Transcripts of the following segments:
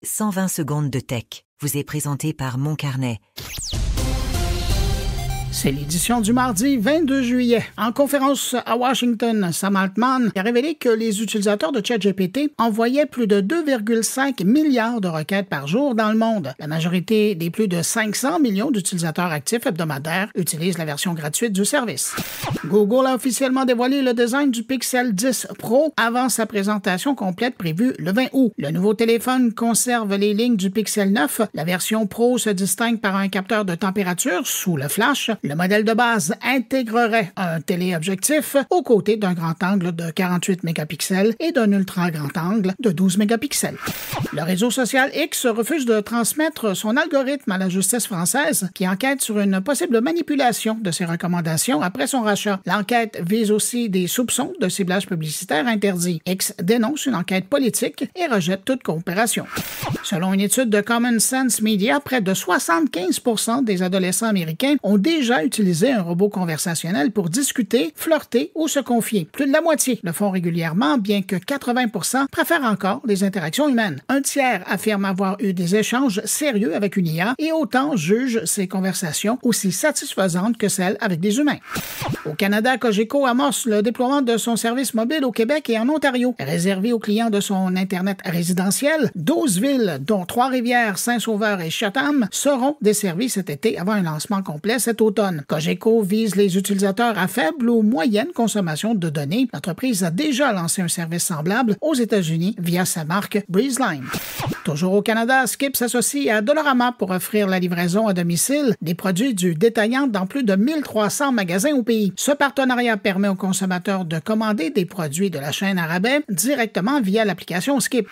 120 secondes de tech vous est présenté par Moncarnet. C'est l'édition du mardi 22 juillet. En conférence à Washington, Sam Altman a révélé que les utilisateurs de ChatGPT envoyaient plus de 2,5 milliards de requêtes par jour dans le monde. La majorité des plus de 500 millions d'utilisateurs actifs hebdomadaires utilisent la version gratuite du service. Google a officiellement dévoilé le design du Pixel 10 Pro avant sa présentation complète prévue le 20 août. Le nouveau téléphone conserve les lignes du Pixel 9. La version Pro se distingue par un capteur de température sous le flash. Le modèle de base intégrerait un téléobjectif aux côtés d'un grand angle de 48 mégapixels et d'un ultra grand angle de 12 mégapixels. Le réseau social X refuse de transmettre son algorithme à la justice française qui enquête sur une possible manipulation de ses recommandations après son rachat. L'enquête vise aussi des soupçons de ciblage publicitaire interdit. X dénonce une enquête politique et rejette toute coopération. Selon une étude de Common Sense Media, près de 75% des adolescents américains ont déjà utiliser un robot conversationnel pour discuter, flirter ou se confier. Plus de la moitié le font régulièrement, bien que 80% préfèrent encore les interactions humaines. Un tiers affirme avoir eu des échanges sérieux avec une IA et autant jugent ces conversations aussi satisfaisantes que celles avec des humains. Au Canada, Cogeco amorce le déploiement de son service mobile au Québec et en Ontario. Réservé aux clients de son Internet résidentiel, 12 villes, dont Trois-Rivières, Saint-Sauveur et Chatham, seront desservies cet été avant un lancement complet cet automne. Cogeco vise les utilisateurs à faible ou moyenne consommation de données. L'entreprise a déjà lancé un service semblable aux États-Unis via sa marque BreezeLine. Toujours au Canada, Skip s'associe à Dollarama pour offrir la livraison à domicile des produits du détaillant dans plus de 1300 magasins au pays. Ce partenariat permet aux consommateurs de commander des produits de la chaîne à rabais directement via l'application Skip.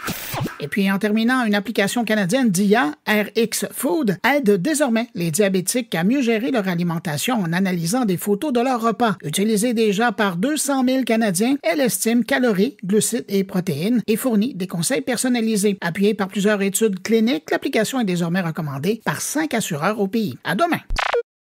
Et puis en terminant, une application canadienne d'IA, RX Food, aide désormais les diabétiques à mieux gérer leur alimentation en analysant des photos de leurs repas. Utilisée déjà par 200 000 Canadiens, elle estime calories, glucides et protéines et fournit des conseils personnalisés. Appuyée par plusieurs études cliniques, l'application est désormais recommandée par 5 assureurs au pays. À demain!